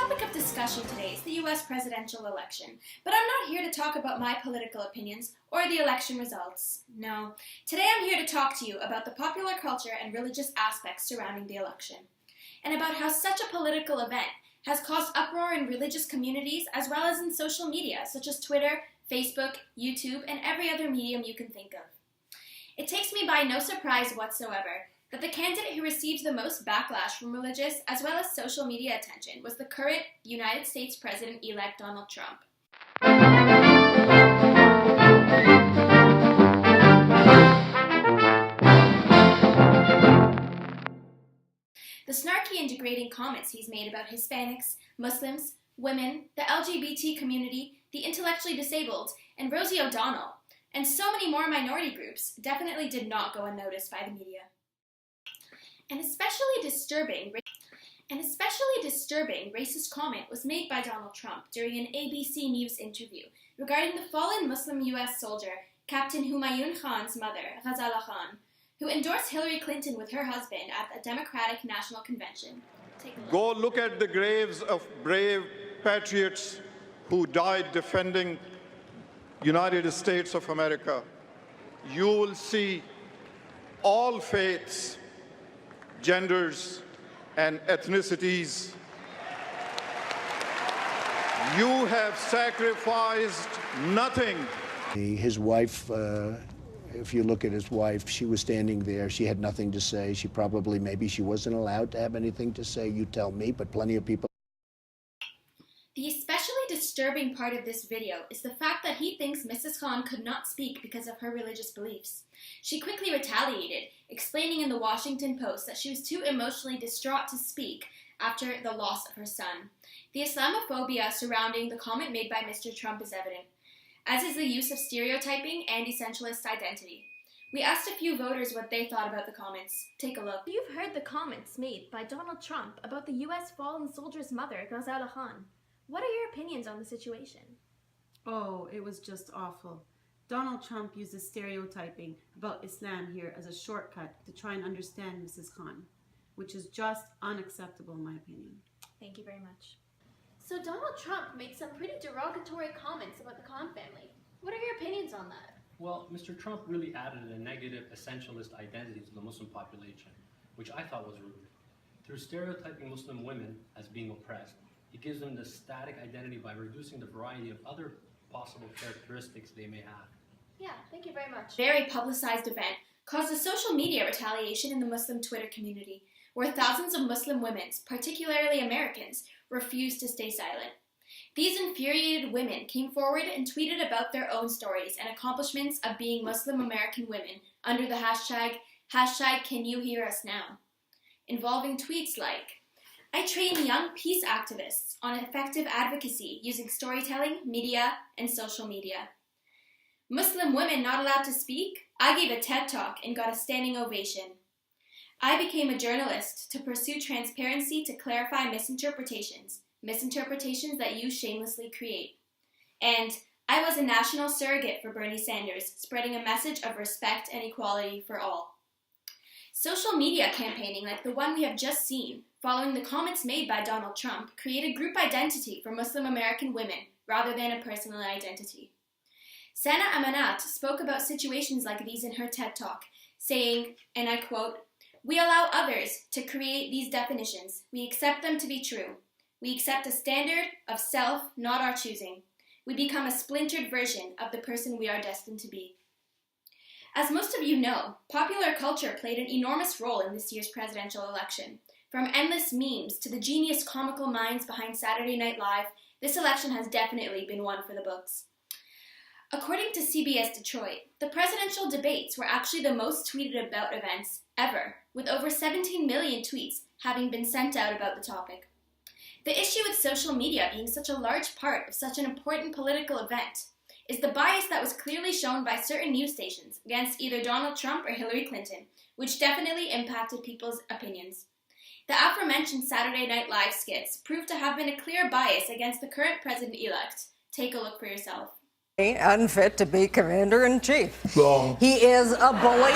topic of discussion today is the U.S. presidential election, but I'm not here to talk about my political opinions or the election results. No, today I'm here to talk to you about the popular culture and religious aspects surrounding the election, and about how such a political event has caused uproar in religious communities as well as in social media, such as Twitter, Facebook, YouTube, and every other medium you can think of. It takes me by no surprise whatsoever that the candidate who received the most backlash from religious as well as social media attention was the current United States President-elect Donald Trump. The snarky and degrading comments he's made about Hispanics, Muslims, women, the LGBT community, the intellectually disabled, and Rosie O'Donnell, and so many more minority groups definitely did not go unnoticed by the media. An especially disturbing racist comment was made by Donald Trump during an ABC News interview regarding the fallen Muslim U.S. soldier, Captain Humayun Khan's mother, Ghazala Khan, who endorsed Hillary Clinton with her husband at the Democratic National Convention. Go look at the graves of brave patriots who died defending United States of America. You will see all faiths, genders, and ethnicities. You have sacrificed nothing. His wife, if you look at his wife, she was standing there. She had nothing to say. Maybe she wasn't allowed to have anything to say. You tell me, but plenty of people. The especially disturbing part of this video is the fact that he thinks Mrs. Khan could not speak because of her religious beliefs. She quickly retaliated, explaining in the Washington Post that she was too emotionally distraught to speak after the loss of her son. The Islamophobia surrounding the comment made by Mr. Trump is evident, as is the use of stereotyping and essentialist identity. We asked a few voters what they thought about the comments. Take a look. You've heard the comments made by Donald Trump about the U.S. fallen soldier's mother, Ghazala Khan. What are your opinions on the situation? Oh, it was just awful. Donald Trump uses stereotyping about Islam here as a shortcut to try and understand Mrs. Khan, which is just unacceptable in my opinion. Thank you very much. So Donald Trump made some pretty derogatory comments about the Khan family. What are your opinions on that? Well, Mr. Trump really added a negative essentialist identity to the Muslim population, which I thought was rude. Through stereotyping Muslim women as being oppressed, he gives them the static identity by reducing the variety of other possible characteristics they may have. Yeah, thank you very much. Very publicized event caused a social media retaliation in the Muslim Twitter community, where thousands of Muslim women, particularly Americans, refused to stay silent. These infuriated women came forward and tweeted about their own stories and accomplishments of being Muslim American women under the hashtag #CanYouHearUsNow, involving tweets like, "I train young peace activists on effective advocacy using storytelling, media, and social media. Muslim women not allowed to speak? I gave a TED Talk and got a standing ovation. I became a journalist to pursue transparency to clarify misinterpretations that you shamelessly create. And I was a national surrogate for Bernie Sanders, spreading a message of respect and equality for all." Social media campaigning like the one we have just seen, following the comments made by Donald Trump, created group identity for Muslim American women rather than a personal identity. Sana Amanat spoke about situations like these in her TED Talk, saying, and I quote, "We allow others to create these definitions. We accept them to be true. We accept a standard of self, not our choosing. We become a splintered version of the person we are destined to be." As most of you know, popular culture played an enormous role in this year's presidential election. From endless memes to the genius comical minds behind Saturday Night Live, this election has definitely been one for the books. According to CBS Detroit, the presidential debates were actually the most tweeted about events ever, with over 17 million tweets having been sent out about the topic. The issue with social media being such a large part of such an important political event is the bias that was clearly shown by certain news stations against either Donald Trump or Hillary Clinton, which definitely impacted people's opinions. The aforementioned Saturday Night Live skits proved to have been a clear bias against the current president-elect. Take a look for yourself. Unfit to be commander-in-chief. Wrong. He is a bully.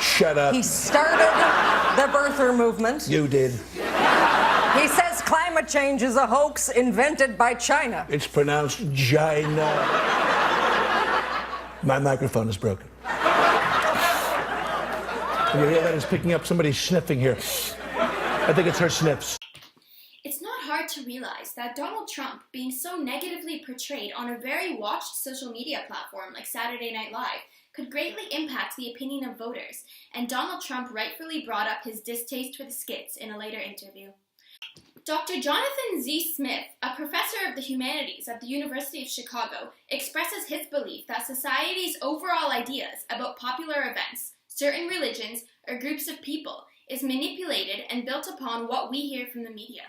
Shut up. He started the birther movement. You did. He says climate climate change is a hoax invented by China. It's pronounced China. My microphone is broken. You hear that? It's picking up somebody sniffing here. I think it's her sniffs. It's not hard to realize that Donald Trump being so negatively portrayed on a very watched social media platform like Saturday Night Live could greatly impact the opinion of voters, and Donald Trump rightfully brought up his distaste for the skits in a later interview. Dr. Jonathan Z. Smith, a professor of the humanities at the University of Chicago, expresses his belief that society's overall ideas about popular events, certain religions, or groups of people is manipulated and built upon what we hear from the media.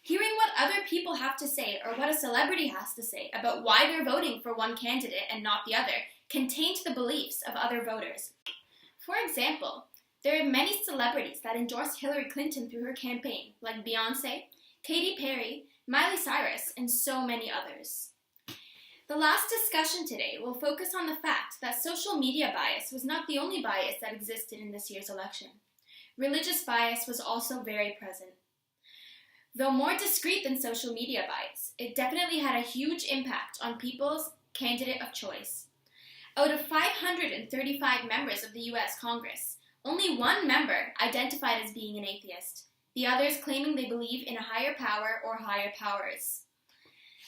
Hearing what other people have to say or what a celebrity has to say about why they're voting for one candidate and not the other can taint the beliefs of other voters. For example, there are many celebrities that endorsed Hillary Clinton through her campaign, like Beyoncé, Katy Perry, Miley Cyrus, and so many others. The last discussion today will focus on the fact that social media bias was not the only bias that existed in this year's election. Religious bias was also very present. Though more discreet than social media bias, it definitely had a huge impact on people's candidate of choice. Out of 535 members of the U.S. Congress, only one member identified as being an atheist, the others claiming they believe in a higher power or higher powers.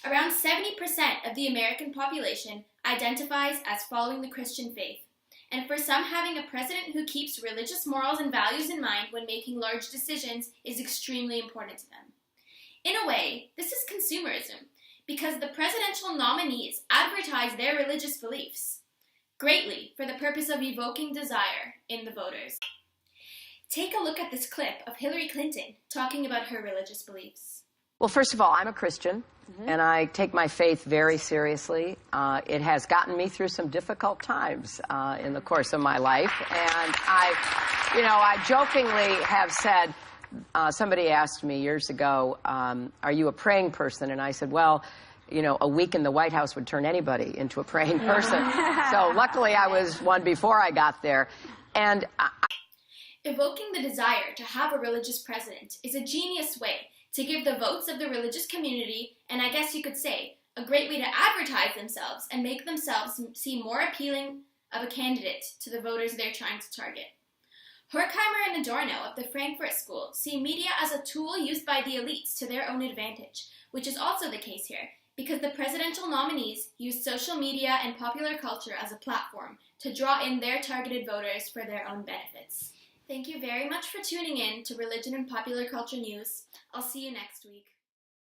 Around 70% of the American population identifies as following the Christian faith, and for some, having a president who keeps religious morals and values in mind when making large decisions is extremely important to them. In a way, this is consumerism, because the presidential nominees advertise their religious beliefs greatly for the purpose of evoking desire in the voters. Take a look at this clip of Hillary Clinton talking about her religious beliefs. Well, first of all, I'm a Christian, and I take my faith very seriously. It has gotten me through some difficult times in the course of my life, and I jokingly have said, somebody asked me years ago, are you a praying person? And I said, well, a week in the White House would turn anybody into a praying person. So luckily I was one before I got there. And Evoking the desire to have a religious president is a genius way to give the votes of the religious community, and I guess you could say, a great way to advertise themselves and make themselves seem more appealing of a candidate to the voters they're trying to target. Horkheimer and Adorno of the Frankfurt School see media as a tool used by the elites to their own advantage, which is also the case here, because the presidential nominees use social media and popular culture as a platform to draw in their targeted voters for their own benefits. Thank you very much for tuning in to Religion and Popular Culture News. I'll see you next week.